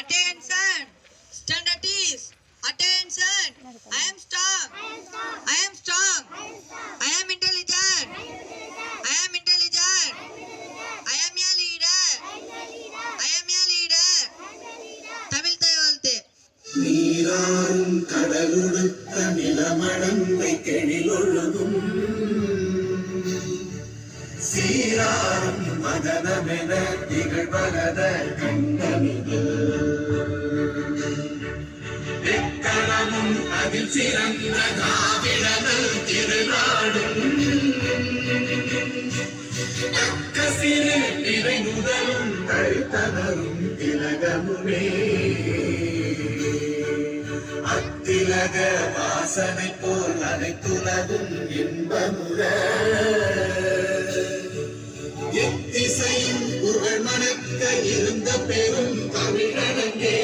Attention! Stand at ease. Attention! I am strong. I am strong. I am intelligent. I am intelligent. I am a leader. I am a leader. Tamil தயவாழ்த்து. நீராறும் கடலுடுத்த நிலமடந்தை கெழிலொழுகும் சீராறும் மதனமென திகழ்பகத கண்டமிது எக்கணமும் அதில் சிறந்த காவிடனல் திருநாடும் அக்கசிறு நிறை முதலும் கழித்தனரும் திலகமுமே அத்திலக வாசனை போல் அனைத்துலகும் இன்பமுற எத்திசையும் புகழ் மணக்க இருந்த பெரும் தமிழனங்கே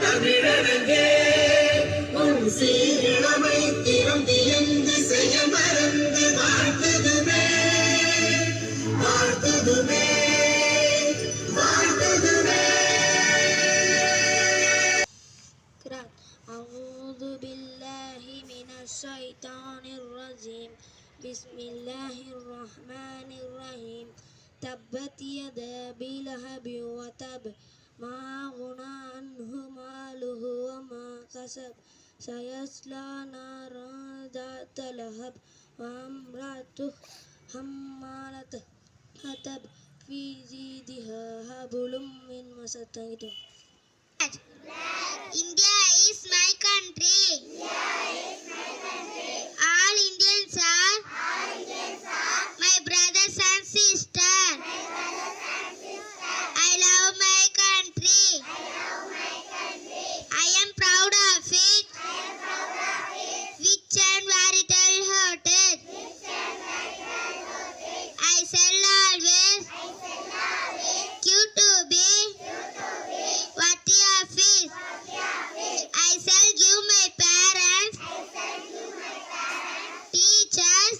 தமிழனங்கே உன் சீரிழமை திறம் வியந்து செய்ய மறந்து வாழ்த்துதுமே வாழ்த்துதுமே வாழ்த்துதுமே. أعوذ بالله من الشيطان الرجيم بسم الله الرحمن الرحيم تبت يدا أبي لهب وتب ما أغنى عنه ماله وما كسب سيصلى نارا ذات لهب وامرأته حمالة الحطب في جيدها حبل من مسد. India is my country. All Indians are my brothers and sisters. I love my country. I am proud of it. Rich and very talented. I shall always cute to be worthy of it. I shall give my parents, teachers,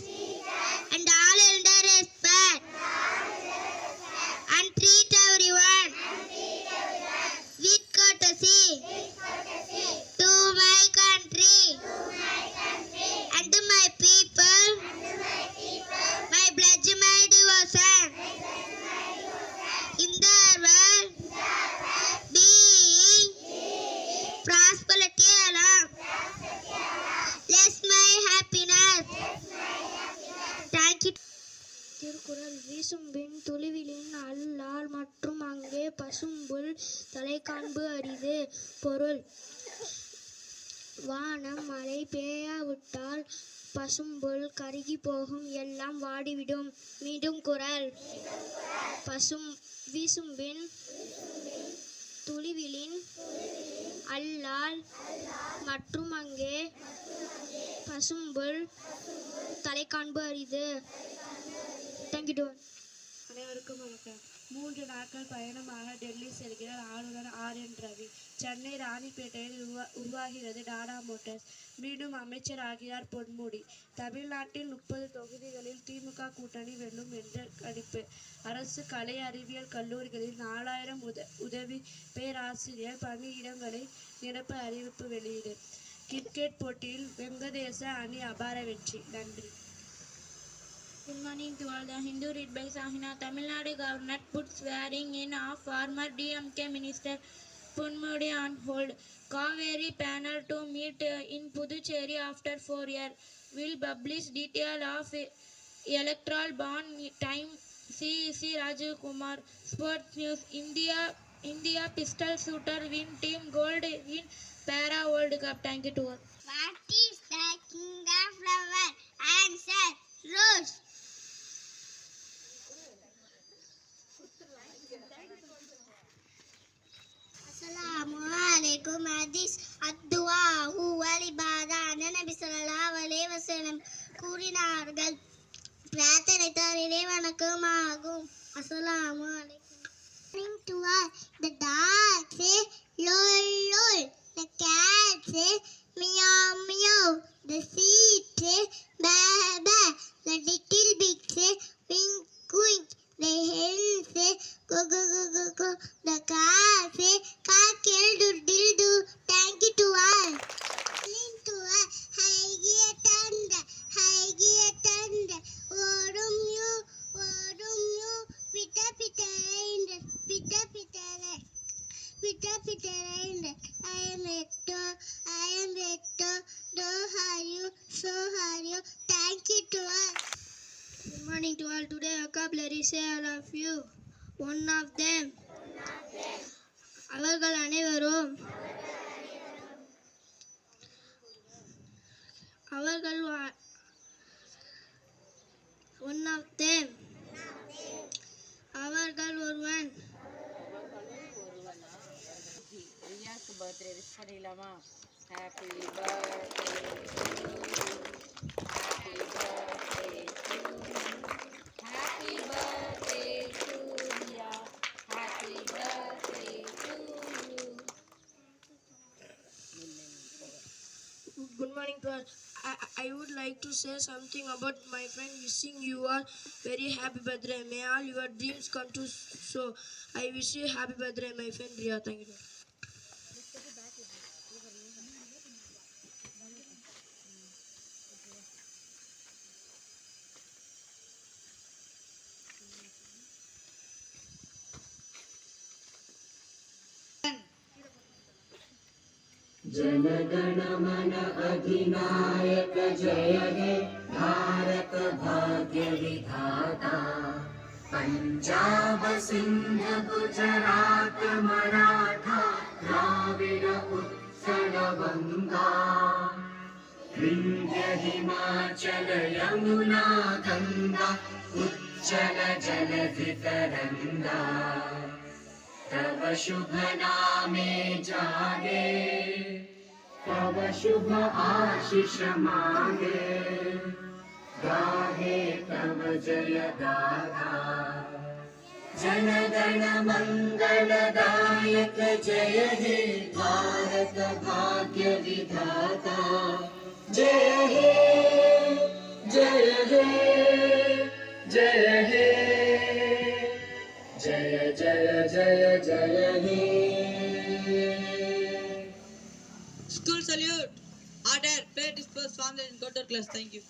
and all elder respect, and treat everyone with courtesy to my country and to my people. My pledge, my devotion in the world being prosperity along. Bless my happiness. Thank you. Thirukkural வீசும்பின் துளிவிலின் அல்லால் மற்றும் அங்கே பசும்புல் தலை காண்பு அரிது. பொருள்: வானம் மழை பெய்யாவிட்டால் பசும்புல் கருகி போகும், எல்லாம் வாடிவிடும். மீண்டும் குறள்: வீசும்பின் துளிவிலின் அல்லால் மற்றும் அங்கே பசும்புல் தலை காண்பு அரிது. தேங்க்யூ. அனைவருக்கும் வணக்கம். 3 நாட்கள் பயணமாக டெல்லி செல்கிறார் ஆளுநர் RN ரவி. சென்னை ராணிப்பேட்டையில் உருவாகிறது டாடா மோட்டார்ஸ். மீண்டும் அமைச்சர் ஆகிறார் பொன்முடி. தமிழ்நாட்டில் 30 தொகுதிகளில் திமுக கூட்டணி வெல்லும் என்ற கணிப்பு. அரசு கலை அறிவியல் கல்லூரிகளில் 4000 உதவி பேராசிரியர் பணியிடங்களை நிரப்ப அறிவிப்பு வெளியீடு. கிரிக்கெட் போட்டியில் வெங்கடேச அணி அபார வெற்றி. நன்றி. Good morning to all. The Hindu read by Sahina. Tamil Nadu government put swearing in of former DMK minister Ponmudi on hold. Kaveri panel to meet in Puducherry after 4 years. Will publish detail of electoral bond time. CEC Rajiv Kumar. Sports news. India pistol shooter win team gold in Para World Cup. Thank you to all. What is the king of flower? Answer: rose. Assalamualaikum. Hadis ad-du'a huwa al-ibadah. நபி ஸல்லல்லாஹு அலைஹி வஸல்லம் கூறினார்கள், பிரார்த்தனை தான் இறைவனுக்குமாகும். Assalamualaikum. To all, the dog say lol lol, the cat say meow meow, the sheep say ba ba, the little pig say wink wink, the hen say go go go go go, the cow say Victor. I am Victor. So are you? So are you? Thank you to all. Good morning to all. Today vocabulary say all of you. One of them. அவர்கள் அனைவரும் அவர்கள் one of them அவர்கள் ஒருவன் ரியாக்கு birthday wish பண்ணிடலாமா? Happy birthday happy birthday to Riya, happy birthday to you. Good morning to all. I would like to say something about my friend wishing you all very happy birthday. May all your dreams come true. So I wish you happy birthday, my friend Riya. Thank you. जनगण मन अधिनायक जय हे भारत भाग्य विधाता पंजाब सिंध गुजरात मराठा द्राविड उत्कल गंगा विंध्य हिमाचल यमुना गंगा उच्चल जलधि तरंगा तव शुभ नामे जागे तव शुभ आशीष मांगे गाहे तव जय गाथा जनगण मंगलदायक जय हे भारत भाग्य विधाता जय हे जय हे जय हे जय जय जय जय हे School salute. Order. Play disperse, form and go to class. Thank you.